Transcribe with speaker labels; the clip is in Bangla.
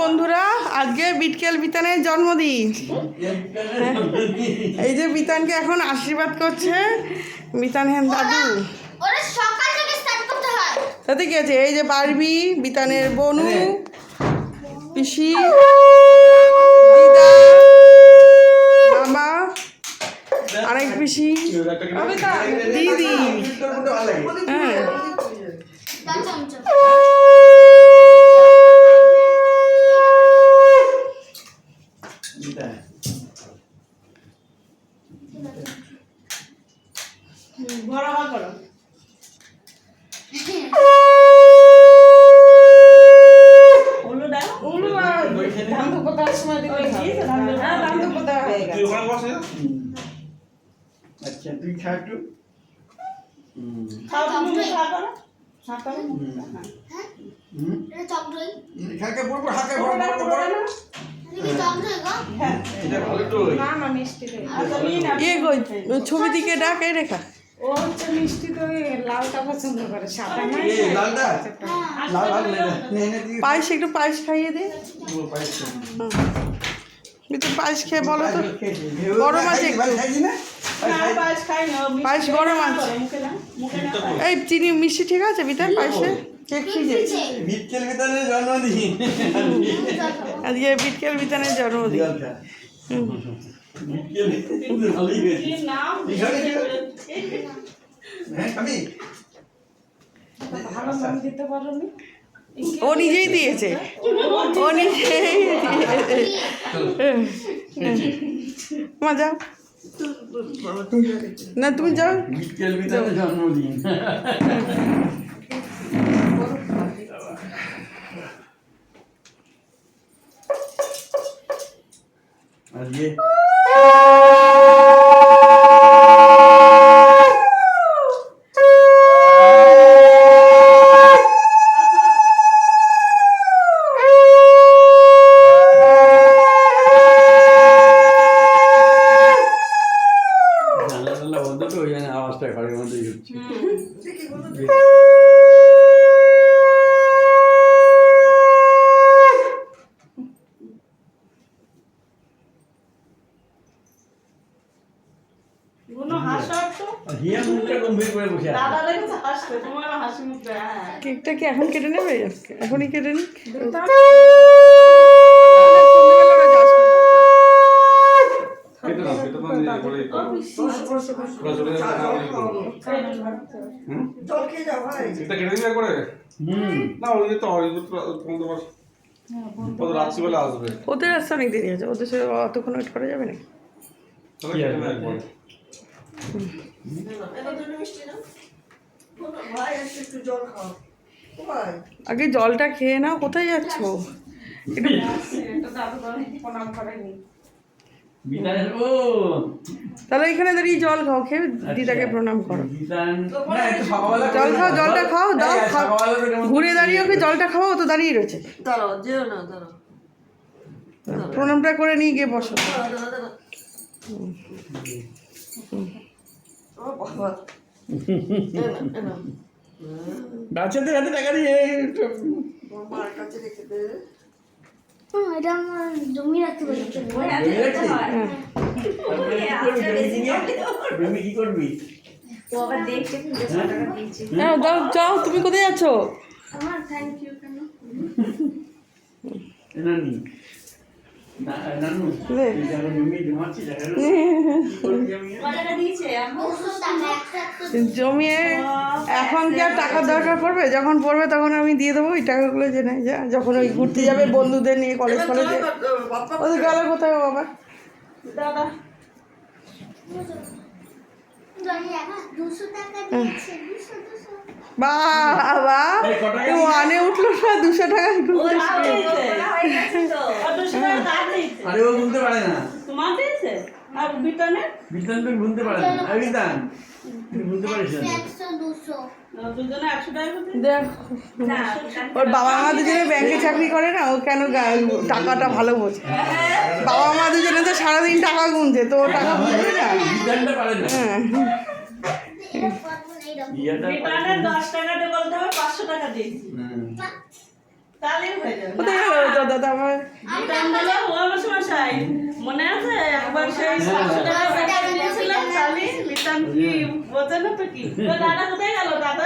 Speaker 1: বন্ধুরা, আজকে বিটকেল বিতানের জন্মদিন। এই যে বিতানকে এখন আশীর্বাদ করছে বিতান হেন দাদু। তাতে কি আছে, এই যে বারবি, বিতানের বনু, পিসি, দিদা, মামা, আরেক পিসি, দিদি। হ্যাঁ,
Speaker 2: আচ্ছা তুই খা একটু
Speaker 1: ছবি দিকে ডাকে রেখা।
Speaker 3: ও হচ্ছে মিষ্টি তো লালটা পছন্দ করে, সাদা না।
Speaker 1: পায়েস, একটু পায়েস খাইয়ে দে। পায়েস খেয়ে বলো তো, গরম আছে পায়েস, গরম আছে। এই চিনি মিষ্টি ঠিক আছে বিতান পায়েসে?
Speaker 2: বিটকেল বিতানের জন্মদিন,
Speaker 1: আজকে বিটকেল বিতানের জন্মদিন। ও নিজেই দিয়েছে, ও নিজেই মা যাও না, তুমি যাও।
Speaker 2: বিটকেল বিতানের জন্মদিন। আজকে জানলা বন্ধ তো, ওই জন্য আওয়াজটা ঘরের মধ্যেই হচ্ছে।
Speaker 1: কেকটা কি এখন কেটে নেবে? এখনই কেটে নি। ওদের আসতে অনেক দেরি আছে, ওদের সাথে অতক্ষণ ওয়েট করা যাবে না। আগে জলটা খেয়ে নাও, কোথায় যাচ্ছ? তাহলে এখানে দাঁড়িয়ে জল খাও, খেয়ে দিদাকে প্রণাম করো। জল খাও, জলটা খাও, দাও ঘুরে দাঁড়িয়ে ওকে জলটা খাও, তো দাঁড়িয়ে রয়েছে। প্রণামটা করে নিয়ে গিয়ে বসো।
Speaker 2: বাচ্চাদের হাতে টাকা দিয়ে কি করবি?
Speaker 1: যাও, তুমি কোথায় যাচ্ছ? জমিয়ে এখন কি আর টাকার দরকার পড়বে? যখন পড়বে তখন আমি দিয়ে দেবো ওই টাকাগুলো, জেনে যা যখন ওই ঘুরতে যাবে বন্ধুদের নিয়ে কলেজে ওদের গেলে কোথায় বাবা দাদা। বাবা ওয়ানে উঠলো না, 200 টাকা
Speaker 2: আরে ও গুনতে পারে না।
Speaker 1: আর বিতানের
Speaker 2: বিতান তো গুনতে পারে না। আর বিতান তুই গুনতে পারিস না?
Speaker 1: ওর বাবা মা দুজনে ব্যাংকে চাকরি করে না, ও কেন টাকাটা ভালো বোঝে। বাবা মা দুজনে তো সারাদিন টাকা গুনছে, তো ও টাকা বুঝবে না। হ্যাঁ,
Speaker 4: তালিম হয়ে যাবে
Speaker 1: কোথায় গেল তো দাদা আমার?
Speaker 4: লিটান দিলে আমার মশাই মনে আছে একবার সেই 700 টাকা বেচে দিয়েছিলাম তালি লিটান কি বোঝে না তো কি তো দাদা কোথায় গেল দাদা